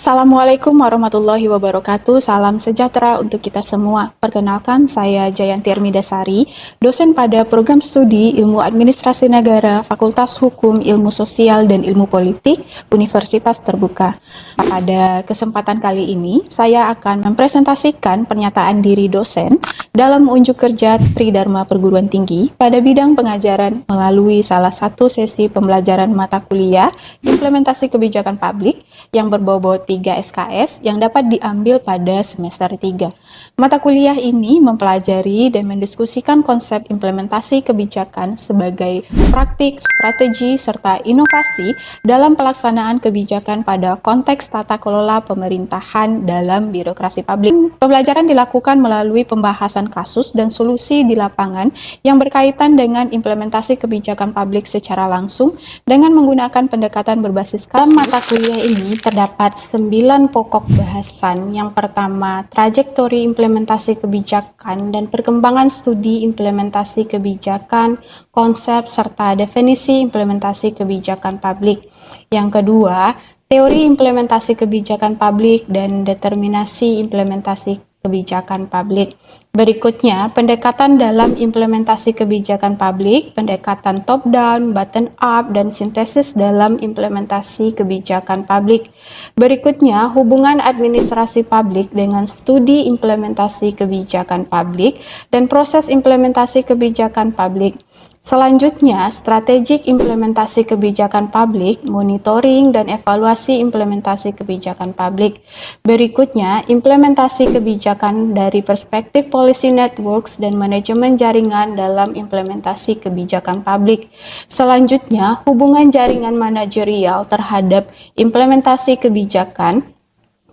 Assalamualaikum warahmatullahi wabarakatuh. Salam sejahtera untuk kita semua. Perkenalkan, saya Jayanti Armidasari, dosen pada program studi Ilmu Administrasi Negara, Fakultas Hukum, Ilmu Sosial, dan Ilmu Politik, Universitas Terbuka. Pada kesempatan kali ini, saya akan mempresentasikan pernyataan diri dosen dalam unjuk kerja Tridharma Perguruan Tinggi pada bidang pengajaran melalui salah satu sesi pembelajaran mata kuliah Implementasi Kebijakan Publik yang berbobot 3 SKS yang dapat diambil pada semester 3. Mata kuliah ini mempelajari dan mendiskusikan konsep implementasi kebijakan sebagai praktik, strategi, serta inovasi dalam pelaksanaan kebijakan pada konteks tata kelola pemerintahan dalam birokrasi publik. Pembelajaran dilakukan melalui pembahasan kasus dan solusi di lapangan yang berkaitan dengan implementasi kebijakan publik secara langsung dengan menggunakan pendekatan berbasis kasus. Dalam mata kuliah ini terdapat 9 pokok bahasan. Yang pertama, trajektori implementasi kebijakan dan perkembangan studi implementasi kebijakan, konsep serta definisi implementasi kebijakan publik. Yang kedua, teori implementasi kebijakan publik dan determinasi implementasi kebijakan publik. Berikutnya, pendekatan dalam implementasi kebijakan publik, pendekatan top-down, bottom-up, dan sintesis dalam implementasi kebijakan publik. Berikutnya, hubungan administrasi publik dengan studi implementasi kebijakan publik dan proses implementasi kebijakan publik. Selanjutnya, strategik implementasi kebijakan publik, monitoring dan evaluasi implementasi kebijakan publik. Berikutnya, implementasi kebijakan dari perspektif policy networks dan manajemen jaringan dalam implementasi kebijakan publik. Selanjutnya, hubungan jaringan manajerial terhadap implementasi kebijakan,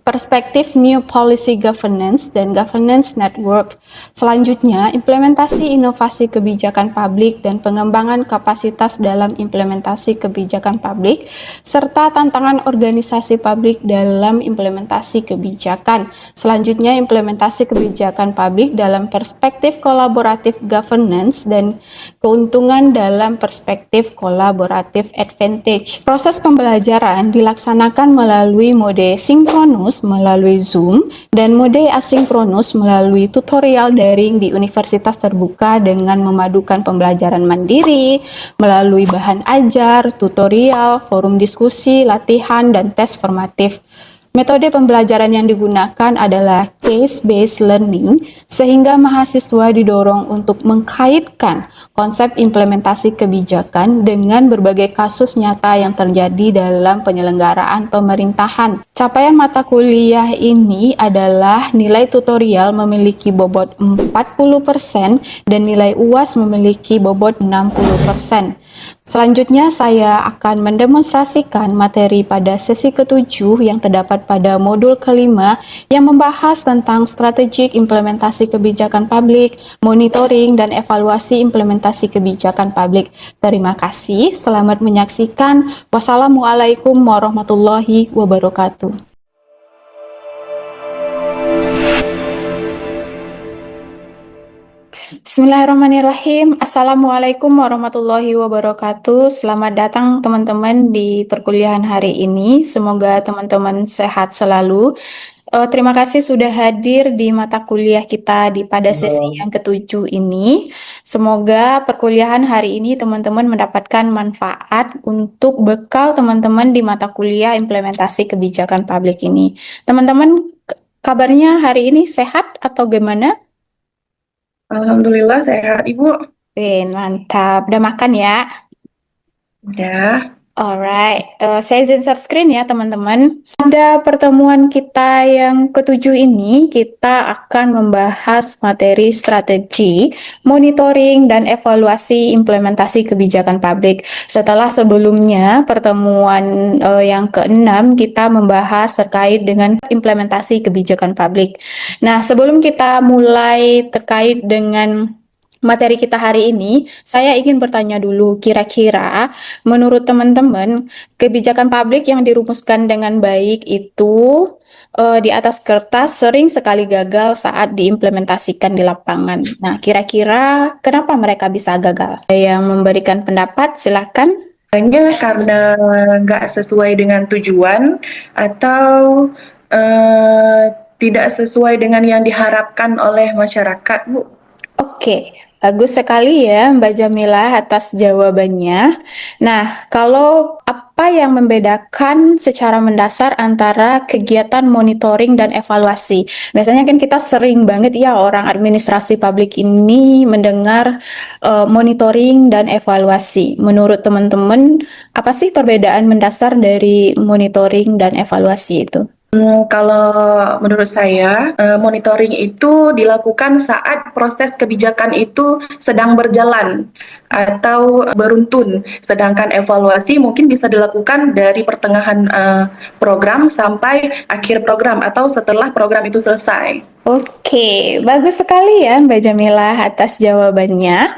perspektif New Policy Governance dan Governance Network. Selanjutnya, implementasi inovasi kebijakan publik dan pengembangan kapasitas dalam implementasi kebijakan publik, serta tantangan organisasi publik dalam implementasi kebijakan. Selanjutnya, implementasi kebijakan publik dalam perspektif kolaboratif governance dan keuntungan dalam perspektif kolaboratif advantage. Proses pembelajaran dilaksanakan melalui mode sinkronus melalui Zoom dan mode asinkronus melalui tutorial daring di Universitas Terbuka dengan memadukan pembelajaran mandiri melalui bahan ajar, tutorial, forum diskusi, latihan, dan tes formatif. Metode pembelajaran yang digunakan adalah case-based learning, sehingga mahasiswa didorong untuk mengkaitkan konsep implementasi kebijakan dengan berbagai kasus nyata yang terjadi dalam penyelenggaraan pemerintahan. Capaian mata kuliah ini adalah nilai tutorial memiliki bobot 40% dan nilai UAS memiliki bobot 60%. Selanjutnya saya akan mendemonstrasikan materi pada sesi ke-7 yang terdapat pada modul kelima yang membahas tentang strategik implementasi kebijakan publik, monitoring, dan evaluasi implementasi kebijakan publik. Terima kasih, selamat menyaksikan. Wassalamualaikum warahmatullahi wabarakatuh. Bismillahirrahmanirrahim. Assalamualaikum warahmatullahi wabarakatuh. Selamat datang teman-teman di perkuliahan hari ini. Semoga teman-teman sehat selalu. Terima kasih sudah hadir di mata kuliah kita pada sesi yang ke-7 ini. Semoga perkuliahan hari ini teman-teman mendapatkan manfaat untuk bekal teman-teman di mata kuliah implementasi kebijakan publik ini. Teman-teman, kabarnya hari ini sehat atau gimana? Alhamdulillah sehat, Ibu. Mantap. Udah makan ya? Udah. Alright, saya share screen ya teman-teman. Pada pertemuan kita yang ke-7 ini, kita akan membahas materi strategi, monitoring, dan evaluasi implementasi kebijakan publik. Setelah sebelumnya, pertemuan yang ke-6, kita membahas terkait dengan implementasi kebijakan publik. Nah, sebelum kita mulai terkait dengan materi kita hari ini, saya ingin bertanya dulu, kira-kira menurut teman-teman, kebijakan publik yang dirumuskan dengan baik itu di atas kertas sering sekali gagal saat diimplementasikan di lapangan. Nah, kira-kira kenapa mereka bisa gagal? Yang memberikan pendapat, silakan. Hanya karena nggak sesuai dengan tujuan atau tidak sesuai dengan yang diharapkan oleh masyarakat, Bu. Oke, bagus sekali ya Mbak Jamila atas jawabannya. Nah, kalau apa yang membedakan secara mendasar antara kegiatan monitoring dan evaluasi? Biasanya kan kita sering banget ya orang administrasi publik ini mendengar monitoring dan evaluasi. Menurut teman-teman, apa sih perbedaan mendasar dari monitoring dan evaluasi itu? Kalau menurut saya, monitoring itu dilakukan saat proses kebijakan itu sedang berjalan atau beruntun, sedangkan evaluasi mungkin bisa dilakukan dari pertengahan program sampai akhir program atau setelah program itu selesai. Oke, bagus sekali ya Mbak Jamila atas jawabannya.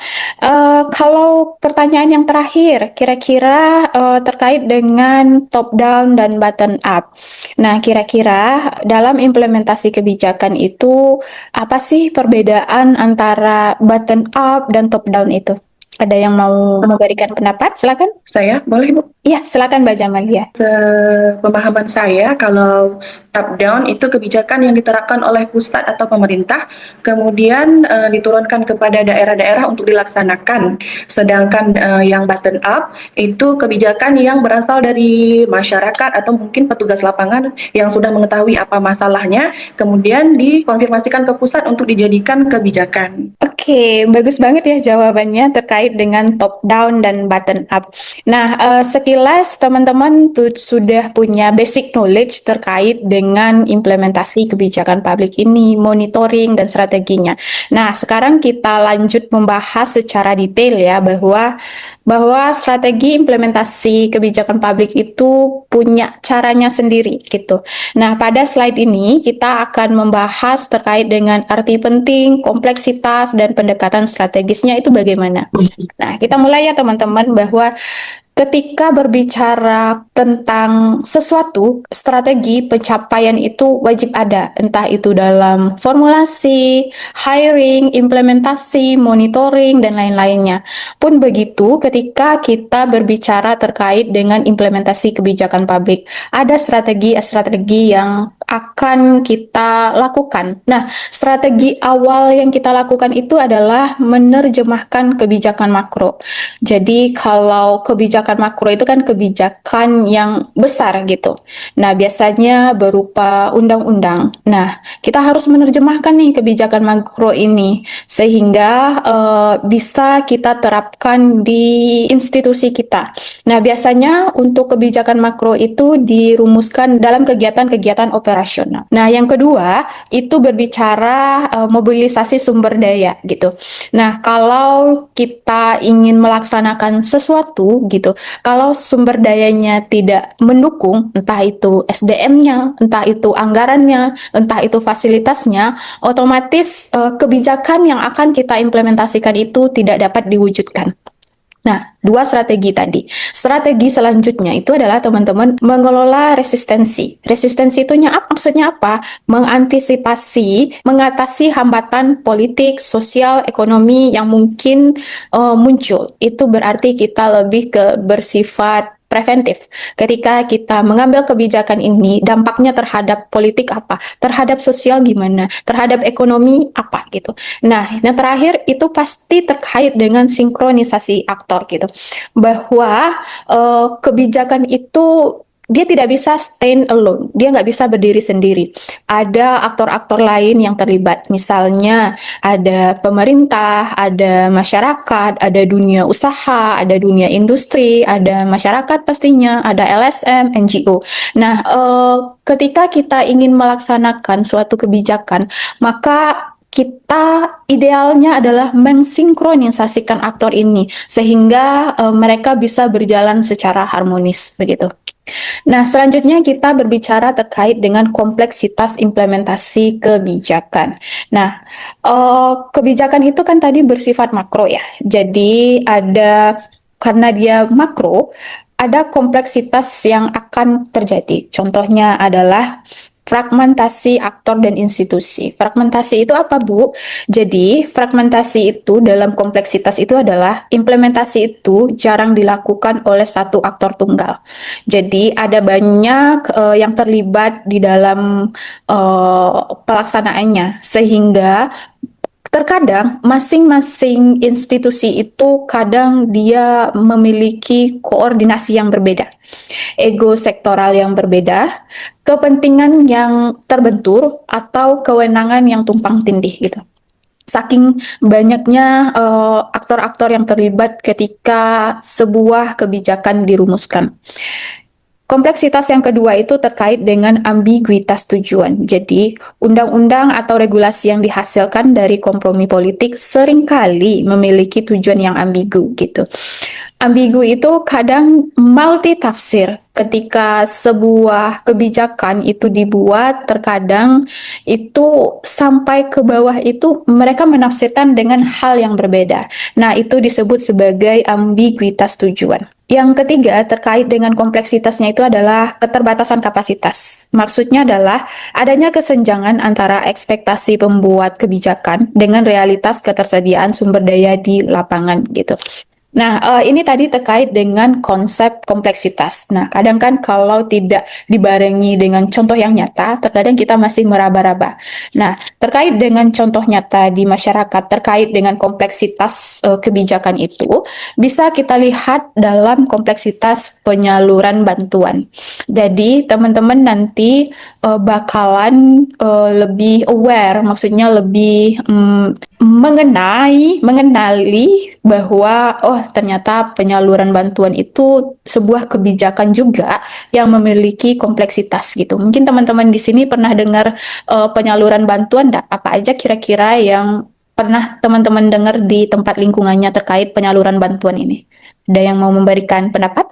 Kalau pertanyaan yang terakhir, kira-kira terkait dengan top down dan bottom up. Nah, kira-kira dalam implementasi kebijakan itu apa sih perbedaan antara bottom up dan top down itu? Ada yang mau memberikan pendapat? Silakan. Saya boleh, Bu? Iya, silakan Mbak Jamalia. Pemahaman saya, kalau top down itu kebijakan yang diterapkan oleh pusat atau pemerintah, kemudian diturunkan kepada daerah-daerah untuk dilaksanakan. Sedangkan yang bottom up itu kebijakan yang berasal dari masyarakat atau mungkin petugas lapangan yang sudah mengetahui apa masalahnya, kemudian dikonfirmasikan ke pusat untuk dijadikan kebijakan. Oke, bagus banget ya jawabannya terkait dengan top down dan bottom up. Nah, sekilas teman-teman sudah punya basic knowledge terkait dengan implementasi kebijakan publik ini, monitoring dan strateginya. Nah, sekarang kita lanjut membahas secara detail ya bahwa strategi implementasi kebijakan publik itu punya caranya sendiri gitu. Nah, pada slide ini kita akan membahas terkait dengan arti penting, kompleksitas, dan pendekatan strategisnya itu bagaimana. Nah, kita mulai ya teman-teman bahwa ketika berbicara tentang sesuatu, strategi pencapaian itu wajib ada, entah itu dalam formulasi, hiring, implementasi, monitoring, dan lain-lainnya. Pun begitu ketika kita berbicara terkait dengan implementasi kebijakan publik, ada strategi-strategi yang akan kita lakukan. Nah, strategi awal yang kita lakukan itu adalah menerjemahkan kebijakan makro. Jadi kalau kebijakan makro itu kan kebijakan yang besar gitu. Nah, biasanya berupa undang-undang. Nah, kita harus menerjemahkan nih kebijakan makro ini sehingga bisa kita terapkan di institusi kita. Nah, biasanya untuk kebijakan makro itu dirumuskan dalam kegiatan-kegiatan operasional. Nah, yang kedua itu berbicara mobilisasi sumber daya gitu. Nah, kalau kita ingin melaksanakan sesuatu gitu, kalau sumber dayanya tidak mendukung, entah itu SDM-nya, entah itu anggarannya, entah itu fasilitasnya, otomatis kebijakan yang akan kita implementasikan itu tidak dapat diwujudkan. Nah, dua strategi tadi. Strategi selanjutnya itu adalah teman-teman mengelola resistensi. Resistensi itu maksudnya apa? Mengantisipasi, mengatasi hambatan politik, sosial, ekonomi yang mungkin muncul. Itu berarti kita lebih ke bersifat preventif. Ketika kita mengambil kebijakan ini, dampaknya terhadap politik apa? Terhadap sosial gimana? Terhadap ekonomi apa gitu. Nah, yang terakhir itu pasti terkait dengan sinkronisasi aktor gitu. Bahwa kebijakan itu dia tidak bisa stand alone, dia nggak bisa berdiri sendiri. Ada aktor-aktor lain yang terlibat, misalnya ada pemerintah, ada masyarakat, ada dunia usaha, ada dunia industri, ada masyarakat pastinya, ada LSM, NGO. Nah, ketika kita ingin melaksanakan suatu kebijakan, maka kita idealnya adalah mensinkronisasikan aktor ini sehingga mereka bisa berjalan secara harmonis begitu. Nah, selanjutnya kita berbicara terkait dengan kompleksitas implementasi kebijakan. Nah, kebijakan itu kan tadi bersifat makro ya. Jadi karena dia makro, ada kompleksitas yang akan terjadi. Contohnya adalah fragmentasi aktor dan institusi. Fragmentasi itu apa, Bu? Jadi, fragmentasi itu dalam kompleksitas itu adalah implementasi itu jarang dilakukan oleh satu aktor tunggal. Jadi, ada banyak yang terlibat di dalam pelaksanaannya, sehingga terkadang masing-masing institusi itu kadang dia memiliki koordinasi yang berbeda, ego sektoral yang berbeda, kepentingan yang terbentur, atau kewenangan yang tumpang tindih gitu. Saking banyaknya aktor-aktor yang terlibat ketika sebuah kebijakan dirumuskan. Kompleksitas yang kedua itu terkait dengan ambiguitas tujuan. Jadi, undang-undang atau regulasi yang dihasilkan dari kompromi politik seringkali memiliki tujuan yang ambigu gitu. Ambigu itu kadang multi tafsir. Ketika sebuah kebijakan itu dibuat, terkadang itu sampai ke bawah itu mereka menafsirkan dengan hal yang berbeda. Nah, itu disebut sebagai ambiguitas tujuan. Yang ketiga, terkait dengan kompleksitasnya itu adalah keterbatasan kapasitas. Maksudnya adalah adanya kesenjangan antara ekspektasi pembuat kebijakan dengan realitas ketersediaan sumber daya di lapangan gitu. Nah, ini tadi terkait dengan konsep kompleksitas. Nah, kadang kan kalau tidak dibarengi dengan contoh yang nyata, terkadang kita masih meraba-raba. Nah, terkait dengan contoh nyata di masyarakat terkait dengan kompleksitas kebijakan itu, bisa kita lihat dalam kompleksitas penyaluran bantuan. Jadi, teman-teman nanti bakalan lebih aware, maksudnya lebih mengenali bahwa ternyata penyaluran bantuan itu sebuah kebijakan juga yang memiliki kompleksitas gitu. Mungkin teman-teman di sini pernah dengar penyaluran bantuan enggak? Apa aja kira-kira yang pernah teman-teman dengar di tempat lingkungannya terkait penyaluran bantuan ini? Ada yang mau memberikan pendapat?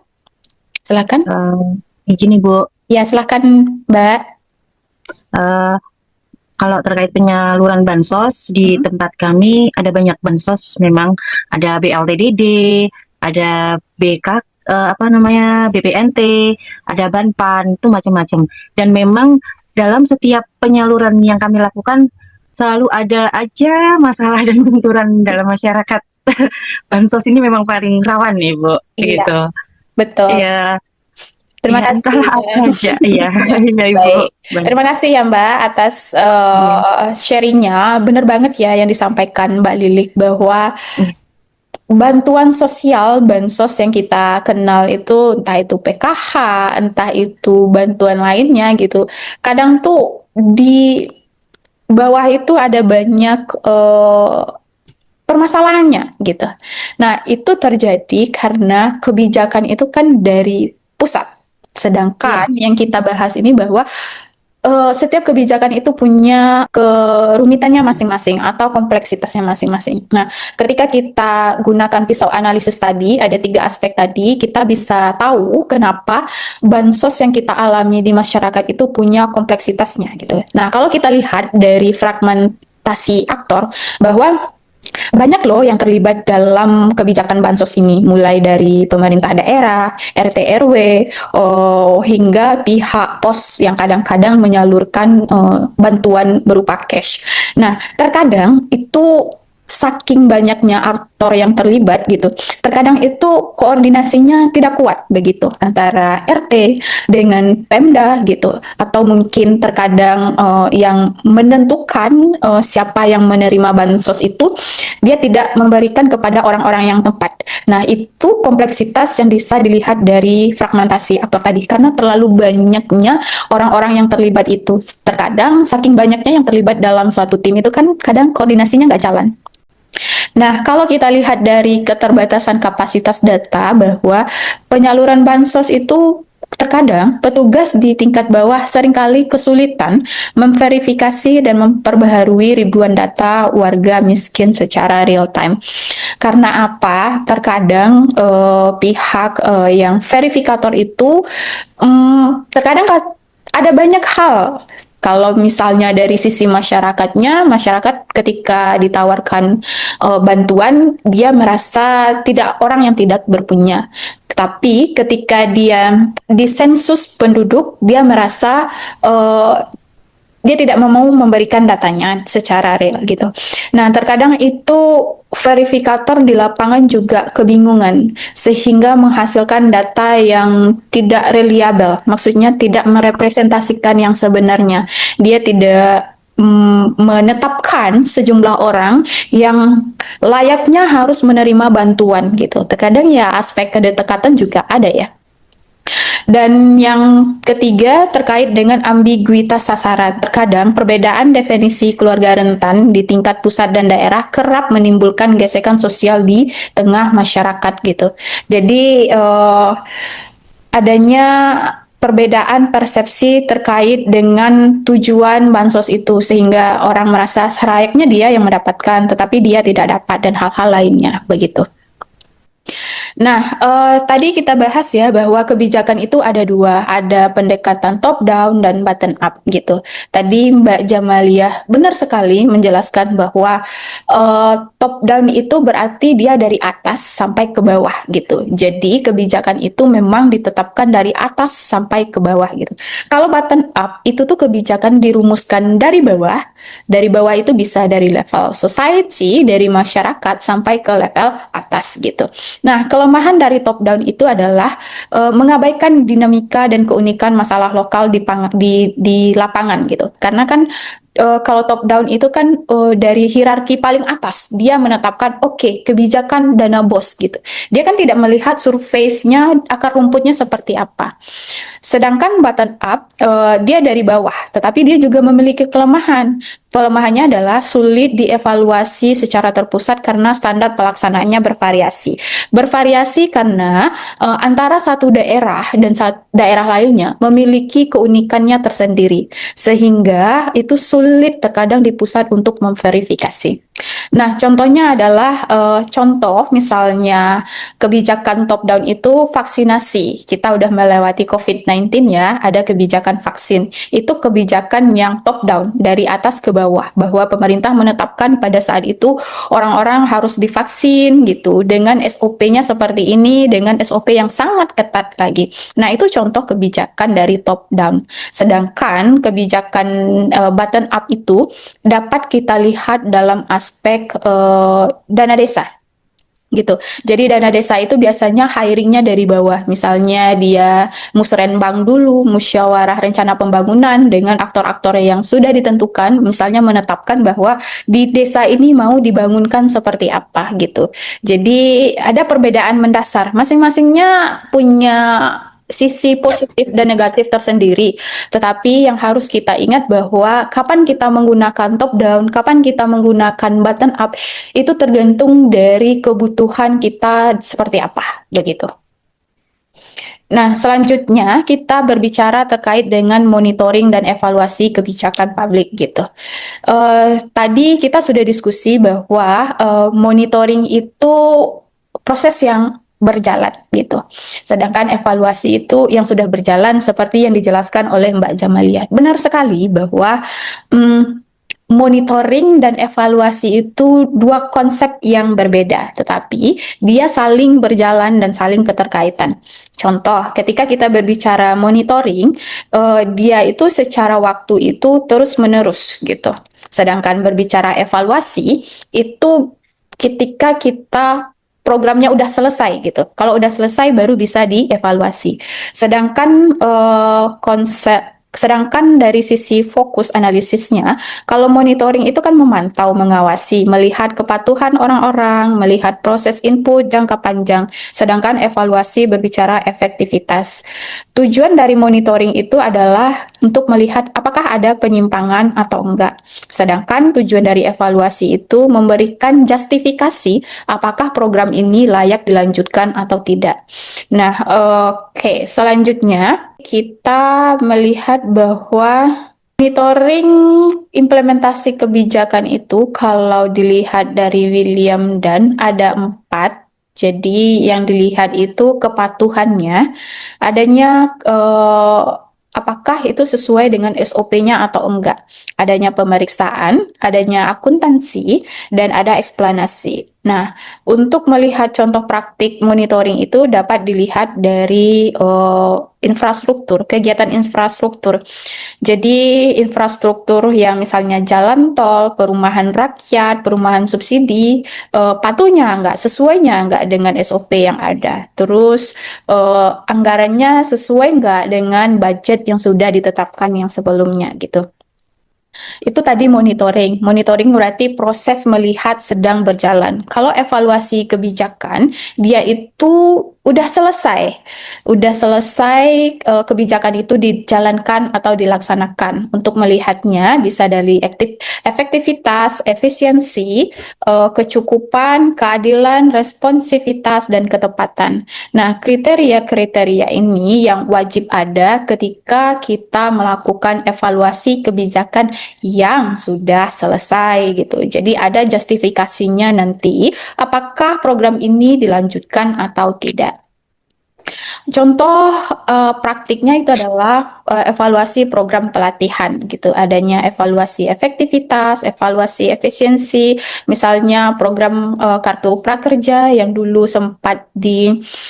Silakan. Begini Bu, Ya, silakan Mbak. kalau terkait penyaluran bansos di tempat kami ada banyak bansos, memang ada BLTDD, ada BPNT, ada Banpan, itu macam-macam. Dan memang dalam setiap penyaluran yang kami lakukan selalu ada aja masalah dan benturan dalam masyarakat. Bansos ini memang paling rawan nih Bu, Iya, gitu. betul. Iya. Terima Ya, kasih. entahlah apa aja. Iya, iya Ibu. Baik. Terima kasih ya Mbak atas sharingnya. Benar banget ya yang disampaikan Mbak Lilik bahwa bantuan sosial, bansos yang kita kenal itu entah itu PKH, entah itu bantuan lainnya gitu. Kadang tuh di bawah itu ada banyak permasalahannya gitu. Nah, itu terjadi karena kebijakan itu kan dari pusat. Sedangkan yang kita bahas ini bahwa setiap kebijakan itu punya kerumitannya masing-masing atau kompleksitasnya masing-masing. Nah, ketika kita gunakan pisau analisis tadi, ada 3 aspek tadi, kita bisa tahu kenapa bansos yang kita alami di masyarakat itu punya kompleksitasnya gitu. Nah, kalau kita lihat dari fragmentasi aktor, bahwa banyak loh yang terlibat dalam kebijakan bansos ini, mulai dari pemerintah daerah, RT RW, hingga pihak pos yang kadang-kadang menyalurkan bantuan berupa cash. Nah, terkadang itu saking banyaknya aktor yang terlibat gitu, terkadang itu koordinasinya tidak kuat begitu antara RT dengan Pemda gitu, atau mungkin terkadang yang menentukan siapa yang menerima bansos itu dia tidak memberikan kepada orang-orang yang tepat. Nah, itu kompleksitas yang bisa dilihat dari fragmentasi aktor tadi, karena terlalu banyaknya orang-orang yang terlibat itu. Terkadang saking banyaknya yang terlibat dalam suatu tim itu kan kadang koordinasinya nggak jalan. Nah, kalau kita lihat dari keterbatasan kapasitas data bahwa penyaluran bansos itu terkadang petugas di tingkat bawah seringkali kesulitan memverifikasi dan memperbaharui ribuan data warga miskin secara real time. Karena apa? Terkadang pihak yang verifikator itu terkadang ada banyak hal. Kalau misalnya dari sisi masyarakatnya, masyarakat ketika ditawarkan bantuan, dia merasa orang yang tidak berpunya. Tapi ketika dia di sensus penduduk, dia merasa dia tidak mau memberikan datanya secara real gitu. Nah, terkadang itu verifikator di lapangan juga kebingungan sehingga menghasilkan data yang tidak reliable, maksudnya tidak merepresentasikan yang sebenarnya. Dia tidak menetapkan sejumlah orang yang layaknya harus menerima bantuan gitu. Terkadang ya aspek kedekatan juga ada ya. Dan yang ketiga terkait dengan ambiguitas sasaran. Terkadang perbedaan definisi keluarga rentan di tingkat pusat dan daerah kerap menimbulkan gesekan sosial di tengah masyarakat gitu. Jadi adanya perbedaan persepsi terkait dengan tujuan bansos itu sehingga orang merasa selayaknya dia yang mendapatkan tetapi dia tidak dapat dan hal-hal lainnya begitu. Nah, tadi kita bahas ya bahwa kebijakan itu ada dua, ada pendekatan top down dan bottom up gitu. Tadi Mbak Jamaliah benar sekali menjelaskan bahwa top down itu berarti dia dari atas sampai ke bawah gitu. Jadi kebijakan itu memang ditetapkan dari atas sampai ke bawah gitu. Kalau bottom up itu tuh kebijakan dirumuskan dari bawah. Dari bawah itu bisa dari level society, dari masyarakat sampai ke level atas gitu. Nah, kelemahan dari top down itu adalah mengabaikan dinamika dan keunikan masalah lokal di lapangan gitu. Karena kan kalau top down itu kan dari hierarki paling atas, dia menetapkan oke, kebijakan dana bos gitu. Dia kan tidak melihat surface-nya, akar rumputnya seperti apa. Sedangkan bottom up, dia dari bawah, tetapi dia juga memiliki kelemahan. Kelemahannya adalah sulit dievaluasi secara terpusat karena standar pelaksanaannya bervariasi. Bervariasi karena antara satu daerah dan daerah lainnya memiliki keunikannya tersendiri, sehingga itu sulit terkadang di pusat untuk memverifikasi. Nah, contohnya adalah contoh misalnya kebijakan top down itu vaksinasi. Kita udah melewati COVID-19 ya, ada kebijakan vaksin. Itu kebijakan yang top down dari atas ke bawah, bahwa pemerintah menetapkan pada saat itu orang-orang harus divaksin gitu dengan SOP-nya seperti ini, dengan SOP yang sangat ketat lagi. Nah, itu contoh kebijakan dari top down. Sedangkan kebijakan bottom up itu dapat kita lihat dalam aspek dana desa gitu. Jadi dana desa itu biasanya hiringnya dari bawah. Misalnya dia musrenbang dulu, musyawarah rencana pembangunan dengan aktor-aktor yang sudah ditentukan, misalnya menetapkan bahwa di desa ini mau dibangunkan seperti apa gitu. Jadi ada perbedaan mendasar. Masing-masingnya punya sisi positif dan negatif tersendiri. Tetapi yang harus kita ingat bahwa kapan kita menggunakan top down, kapan kita menggunakan bottom up, itu tergantung dari kebutuhan kita seperti apa, begitu. Nah, selanjutnya kita berbicara terkait dengan monitoring dan evaluasi kebijakan publik gitu. Tadi kita sudah diskusi bahwa monitoring itu proses yang berjalan gitu. Sedangkan evaluasi itu yang sudah berjalan seperti yang dijelaskan oleh Mbak Jamaliah. Benar sekali bahwa monitoring dan evaluasi itu dua konsep yang berbeda, tetapi dia saling berjalan dan saling keterkaitan. Contoh, ketika kita berbicara monitoring, dia itu secara waktu itu terus-menerus gitu. Sedangkan berbicara evaluasi, itu ketika kita programnya udah selesai gitu. Kalau udah selesai baru bisa dievaluasi. Sedangkan dari sisi fokus analisisnya, kalau monitoring itu kan memantau, mengawasi, melihat kepatuhan orang-orang, melihat proses input jangka panjang. Sedangkan evaluasi berbicara efektivitas. Tujuan dari monitoring itu adalah untuk melihat apakah ada penyimpangan atau enggak. Sedangkan tujuan dari evaluasi itu memberikan justifikasi apakah program ini layak dilanjutkan atau tidak. Nah, oke, selanjutnya kita melihat bahwa monitoring implementasi kebijakan itu kalau dilihat dari William Dunn ada 4. Jadi yang dilihat itu kepatuhannya, adanya apakah itu sesuai dengan SOP-nya atau enggak. Adanya pemeriksaan, adanya akuntansi, dan ada eksplanasi. Nah, untuk melihat contoh praktik monitoring itu dapat dilihat dari infrastruktur, kegiatan infrastruktur. Jadi infrastruktur yang misalnya jalan tol, perumahan rakyat, perumahan subsidi, patuhnya nggak, sesuainya nggak dengan SOP yang ada. Terus anggarannya sesuai nggak dengan budget yang sudah ditetapkan yang sebelumnya gitu. Itu tadi monitoring. Monitoring berarti proses melihat sedang berjalan. Kalau evaluasi kebijakan, dia itu udah selesai. Udah selesai, kebijakan itu dijalankan atau dilaksanakan. Untuk melihatnya bisa dari efektivitas, efisiensi, kecukupan, keadilan, responsivitas, dan ketepatan. Nah, kriteria-kriteria ini yang wajib ada ketika kita melakukan evaluasi kebijakan yang sudah selesai gitu. Jadi ada justifikasinya nanti apakah program ini dilanjutkan atau tidak. Contoh praktiknya itu adalah evaluasi program pelatihan gitu. Adanya evaluasi efektivitas, evaluasi efisiensi, misalnya program Kartu Prakerja yang dulu sempat digaungkan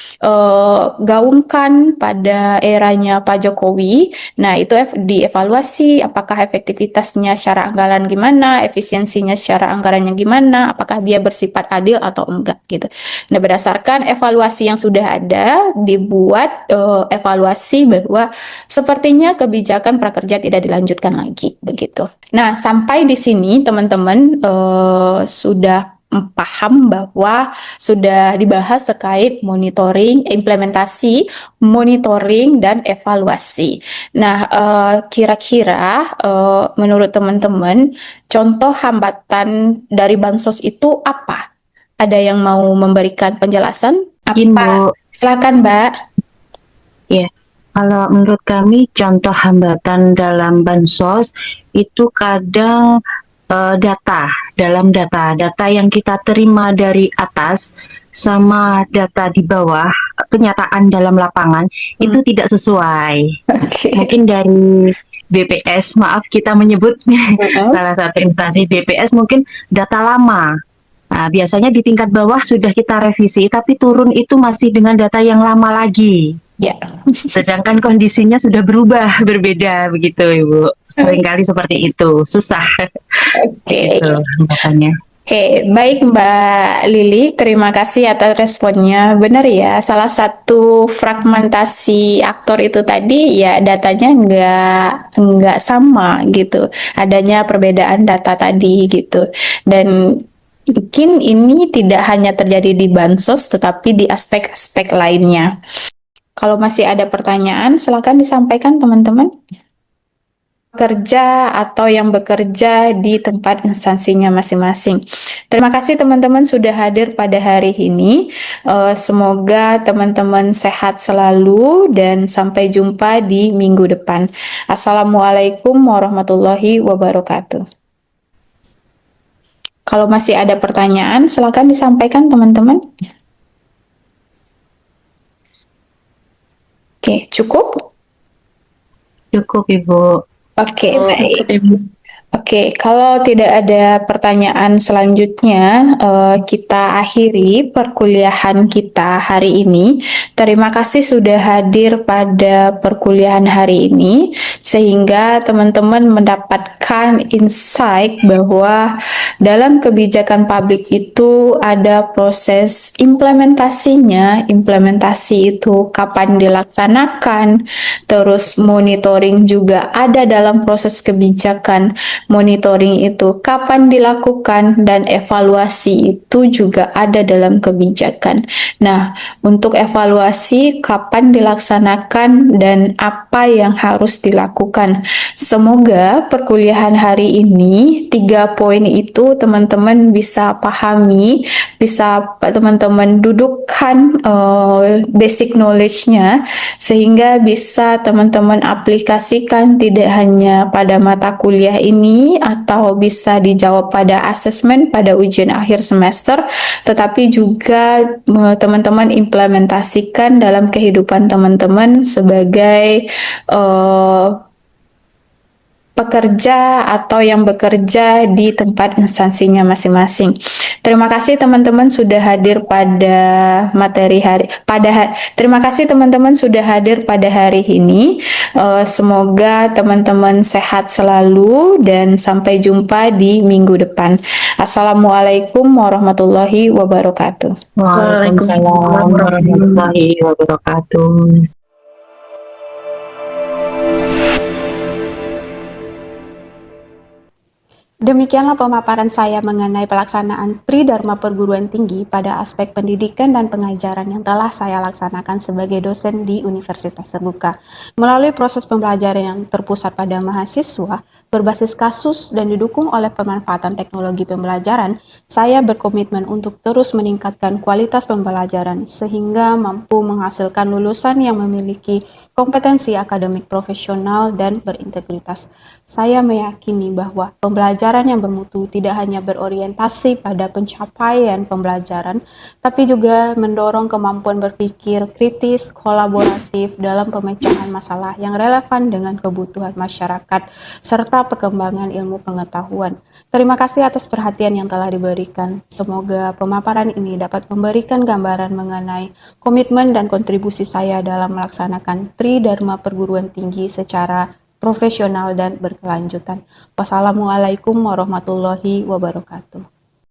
pada eranya Pak Jokowi. Nah, itu dievaluasi apakah efektivitasnya secara anggaran gimana, efisiensinya secara anggarannya gimana, apakah dia bersifat adil atau enggak gitu. Nah, berdasarkan evaluasi yang sudah ada, dibuat evaluasi bahwa sepertinya kebijakan prakerja tidak dilanjutkan lagi begitu. Nah, sampai di sini teman-teman sudah paham bahwa sudah dibahas terkait monitoring, implementasi, monitoring, dan evaluasi. Nah, kira-kira menurut teman-teman, contoh hambatan dari bansos itu apa? Ada yang mau memberikan penjelasan? Mungkin, Bu. Silakan, Mbak. Ya, kalau menurut kami contoh hambatan dalam bansos itu kadang data yang kita terima dari atas sama data di bawah, kenyataan dalam lapangan itu tidak sesuai. Oke. Mungkin dari BPS, maaf kita menyebut salah satu instansi BPS mungkin data lama. Nah, biasanya di tingkat bawah sudah kita revisi, tapi turun itu masih dengan data yang lama lagi. Ya. Sedangkan kondisinya sudah berubah, berbeda begitu, Ibu. Seringkali seperti itu, susah. Oke. Itu hambatannya. Oke, baik Mbak Lili, terima kasih atas responnya. Benar ya, salah satu fragmentasi aktor itu tadi ya datanya nggak sama gitu. Adanya perbedaan data tadi gitu. Dan mungkin ini tidak hanya terjadi di bansos, tetapi di aspek-aspek lainnya. Kalau masih ada pertanyaan, silakan disampaikan teman-teman. Kerja atau yang bekerja di tempat instansinya masing-masing. Terima kasih teman-teman sudah hadir pada hari ini. Semoga teman-teman sehat selalu dan sampai jumpa di minggu depan. Assalamualaikum warahmatullahi wabarakatuh. Kalau masih ada pertanyaan, silakan disampaikan teman-teman. Oke, cukup? Cukup, Ibu. Oke, baik. Oke, kalau tidak ada pertanyaan selanjutnya, kita akhiri perkuliahan kita hari ini. Terima kasih sudah hadir pada perkuliahan hari ini, sehingga teman-teman mendapatkan insight bahwa dalam kebijakan publik itu ada proses implementasinya. Implementasi itu kapan dilaksanakan, terus monitoring juga ada dalam proses kebijakan. Monitoring itu kapan dilakukan dan evaluasi itu juga ada dalam kebijakan. Nah, untuk evaluasi kapan dilaksanakan dan apa yang harus dilakukan. Semoga perkuliahan hari ini 3 poin itu teman-teman bisa pahami, bisa teman-teman dudukkan basic knowledge-nya sehingga bisa teman-teman aplikasikan tidak hanya pada mata kuliah ini atau bisa dijawab pada asesmen pada ujian akhir semester, tetapi juga teman-teman implementasikan dalam kehidupan teman-teman sebagai pekerja atau yang bekerja di tempat instansinya masing-masing. Terima kasih teman-teman sudah hadir pada materi hari terima kasih teman-teman sudah hadir pada hari ini. Semoga teman-teman sehat selalu dan sampai jumpa di minggu depan. Assalamualaikum warahmatullahi wabarakatuh. Waalaikumsalam warahmatullahi wabarakatuh. Demikianlah pemaparan saya mengenai pelaksanaan Tridharma Perguruan Tinggi pada aspek pendidikan dan pengajaran yang telah saya laksanakan sebagai dosen di Universitas Terbuka. Melalui proses pembelajaran yang terpusat pada mahasiswa, berbasis kasus dan didukung oleh pemanfaatan teknologi pembelajaran, saya berkomitmen untuk terus meningkatkan kualitas pembelajaran sehingga mampu menghasilkan lulusan yang memiliki kompetensi akademik profesional dan berintegritas. Saya meyakini bahwa pembelajaran yang bermutu tidak hanya berorientasi pada pencapaian pembelajaran, tapi juga mendorong kemampuan berpikir kritis, kolaboratif dalam pemecahan masalah yang relevan dengan kebutuhan masyarakat, serta perkembangan ilmu pengetahuan. Terima kasih atas perhatian yang telah diberikan. Semoga pemaparan ini dapat memberikan gambaran mengenai komitmen dan kontribusi saya dalam melaksanakan Tridharma Perguruan Tinggi secara profesional dan berkelanjutan. Wassalamualaikum warahmatullahi wabarakatuh.